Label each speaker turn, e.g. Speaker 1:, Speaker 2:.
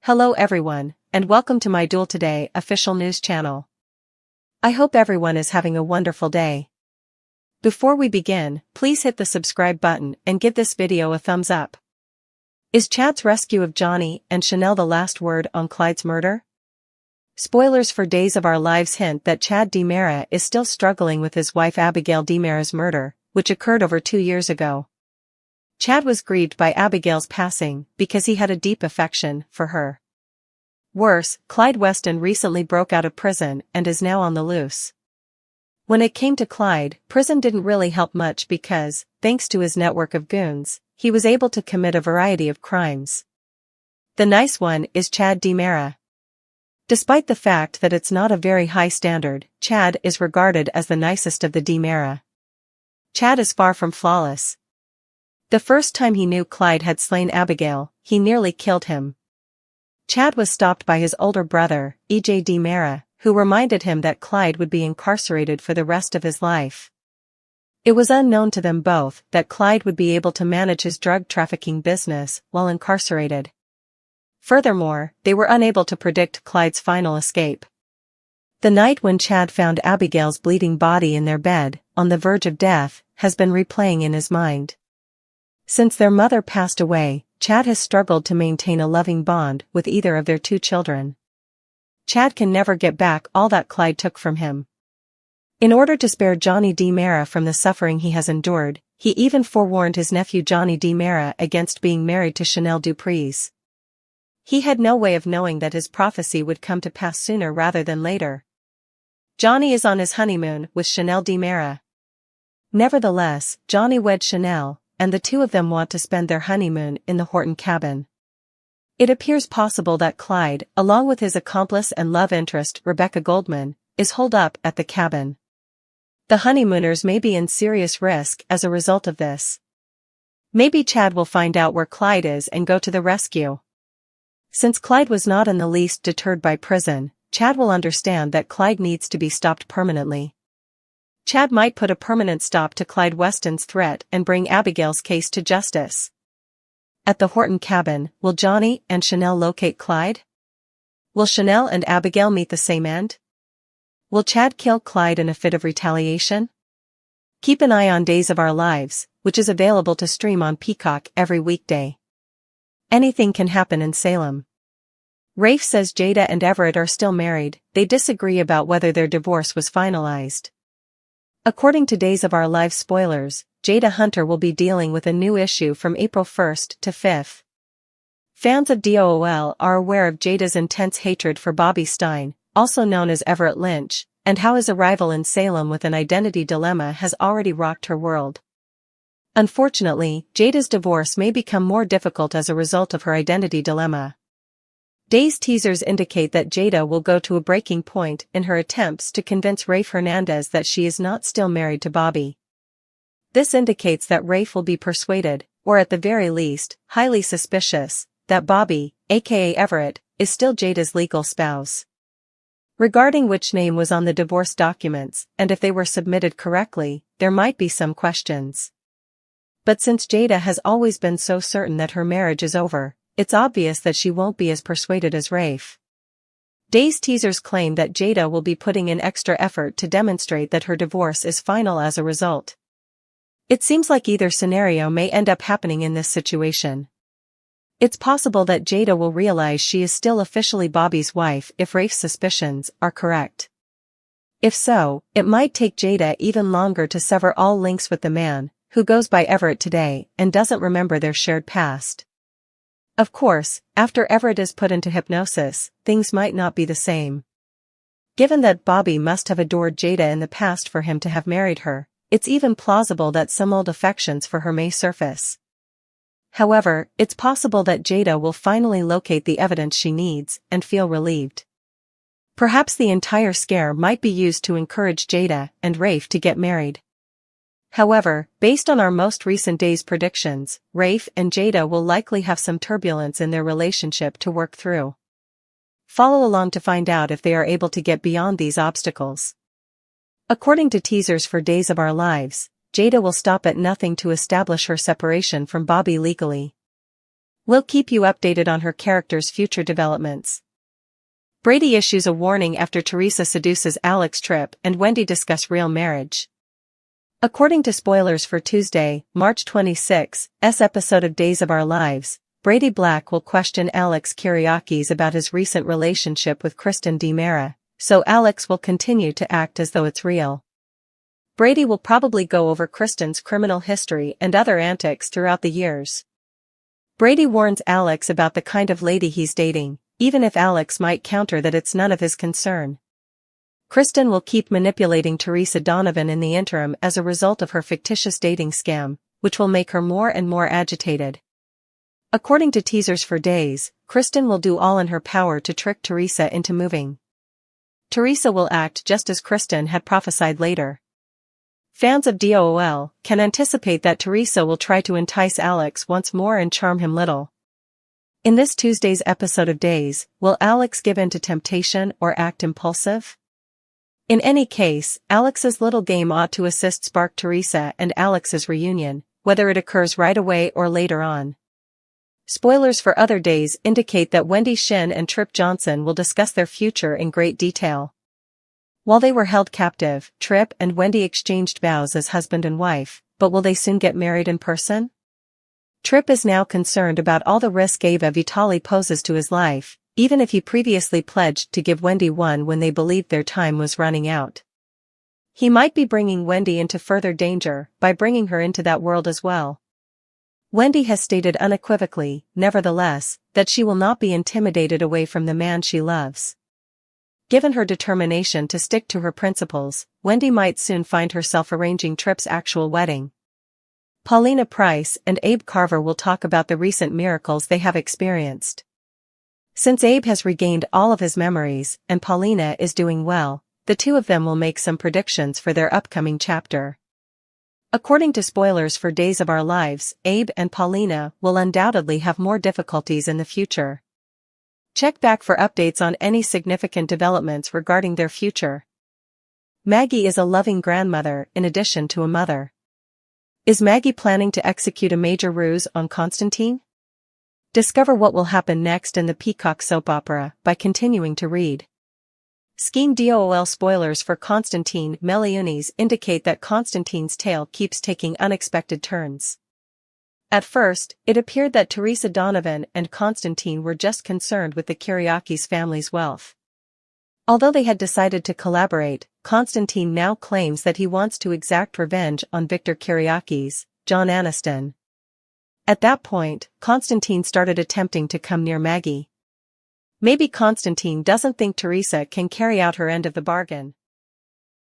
Speaker 1: Hello everyone, and welcome to my Duel Today official news channel. I hope everyone is having a wonderful day. Before we begin, please hit the subscribe button and give this video a thumbs up. Is Chad's rescue of Johnny and Chanel the last word on Clyde's murder? Spoilers for Days of Our Lives hint that Chad DiMera is still struggling with his wife Abigail DiMera's murder, which occurred over 2 years ago. Chad was grieved by Abigail's passing because he had a deep affection for her. Worse, Clyde Weston recently broke out of prison and is now on the loose. When it came to Clyde, prison didn't really help much because, thanks to his network of goons, he was able to commit a variety of crimes. The nice one is Chad DiMera. Despite the fact that it's not a very high standard, Chad is regarded as the nicest of the DiMera. Chad is far from flawless. The first time he knew Clyde had slain Abigail, he nearly killed him. Chad was stopped by his older brother, E.J. DiMera, who reminded him that Clyde would be incarcerated for the rest of his life. It was unknown to them both that Clyde would be able to manage his drug trafficking business while incarcerated. Furthermore, they were unable to predict Clyde's final escape. The night when Chad found Abigail's bleeding body in their bed, on the verge of death, has been replaying in his mind. Since their mother passed away, Chad has struggled to maintain a loving bond with either of their 2 children. Chad can never get back all that Clyde took from him. In order to spare Johnny DiMera from the suffering he has endured, he even forewarned his nephew Johnny DiMera against being married to Chanel Dupree's. He had no way of knowing that his prophecy would come to pass sooner rather than later. Johnny is on his honeymoon with Chanel DiMera. Nevertheless, Johnny wed Chanel, and the 2 of them want to spend their honeymoon in the Horton cabin. It appears possible that Clyde, along with his accomplice and love interest Rebecca Goldman, is holed up at the cabin. The honeymooners may be in serious risk as a result of this. Maybe Chad will find out where Clyde is and go to the rescue. Since Clyde was not in the least deterred by prison, Chad will understand that Clyde needs to be stopped permanently. Chad might put a permanent stop to Clyde Weston's threat and bring Abigail's case to justice. At the Horton cabin, will Johnny and Chanel locate Clyde? Will Chanel and Abigail meet the same end? Will Chad kill Clyde in a fit of retaliation? Keep an eye on Days of Our Lives, which is available to stream on Peacock every weekday. Anything can happen in Salem. Rafe says Jada and Everett are still married. They disagree about whether their divorce was finalized. According to Days of Our Lives spoilers, Jada Hunter will be dealing with a new issue from April 1st to 5th. Fans of DOOL are aware of Jada's intense hatred for Bobby Stein, also known as Everett Lynch, and how his arrival in Salem with an identity dilemma has already rocked her world. Unfortunately, Jada's divorce may become more difficult as a result of her identity dilemma. Days teasers indicate that Jada will go to a breaking point in her attempts to convince Rafe Hernandez that she is not still married to Bobby. This indicates that Rafe will be persuaded, or at the very least, highly suspicious, that Bobby, aka Everett, is still Jada's legal spouse. Regarding which name was on the divorce documents, and if they were submitted correctly, there might be some questions. But since Jada has always been so certain that her marriage is over, it's obvious that she won't be as persuaded as Rafe. Days teasers claim that Jada will be putting in extra effort to demonstrate that her divorce is final as a result. It seems like either scenario may end up happening in this situation. It's possible that Jada will realize she is still officially Bobby's wife if Rafe's suspicions are correct. If so, it might take Jada even longer to sever all links with the man, who goes by Everett today and doesn't remember their shared past. Of course, after Everett is put into hypnosis, things might not be the same. Given that Bobby must have adored Jada in the past for him to have married her, it's even plausible that some old affections for her may surface. However, it's possible that Jada will finally locate the evidence she needs and feel relieved. Perhaps the entire scare might be used to encourage Jada and Rafe to get married. However, based on our most recent day's predictions, Rafe and Jada will likely have some turbulence in their relationship to work through. Follow along to find out if they are able to get beyond these obstacles. According to teasers for Days of Our Lives, Jada will stop at nothing to establish her separation from Bobby legally. We'll keep you updated on her character's future developments. Brady issues a warning after Teresa seduces Alex. Tripp and Wendy discuss real marriage. According to spoilers for Tuesday, March 26's episode of Days of Our Lives, Brady Black will question Alex Kyriakis about his recent relationship with Kristen DiMera, so Alex will continue to act as though it's real. Brady will probably go over Kristen's criminal history and other antics throughout the years. Brady warns Alex about the kind of lady he's dating, even if Alex might counter that it's none of his concern. Kristen will keep manipulating Teresa Donovan in the interim as a result of her fictitious dating scam, which will make her more and more agitated. According to teasers for Days, Kristen will do all in her power to trick Teresa into moving. Teresa will act just as Kristen had prophesied later. Fans of DOOL can anticipate that Teresa will try to entice Alex once more and charm him little. In this Tuesday's episode of Days, will Alex give in to temptation or act impulsive? In any case, Alex's little game ought to assist spark Teresa and Alex's reunion, whether it occurs right away or later on. Spoilers for other days indicate that Wendy Shin and Tripp Johnson will discuss their future in great detail. While they were held captive, Tripp and Wendy exchanged vows as husband and wife, but will they soon get married in person? Tripp is now concerned about all the risk Ava Vitali poses to his life, even if he previously pledged to give Wendy one when they believed their time was running out. He might be bringing Wendy into further danger by bringing her into that world as well. Wendy has stated unequivocally, nevertheless, that she will not be intimidated away from the man she loves. Given her determination to stick to her principles, Wendy might soon find herself arranging Tripp's actual wedding. Paulina Price and Abe Carver will talk about the recent miracles they have experienced. Since Abe has regained all of his memories and Paulina is doing well, the two of them will make some predictions for their upcoming chapter. According to spoilers for Days of Our Lives, Abe and Paulina will undoubtedly have more difficulties in the future. Check back for updates on any significant developments regarding their future. Maggie is a loving grandmother in addition to a mother. Is Maggie planning to execute a major ruse on Constantine? Discover what will happen next in the Peacock soap opera by continuing to read. Scheme DOOL spoilers for Constantine Meliunis indicate that Constantine's tale keeps taking unexpected turns. At first, it appeared that Teresa Donovan and Constantine were just concerned with the Kyriakis family's wealth. Although they had decided to collaborate, Constantine now claims that he wants to exact revenge on Victor Kyriakis, John Aniston. At that point, Constantine started attempting to come near Maggie. Maybe Constantine doesn't think Teresa can carry out her end of the bargain.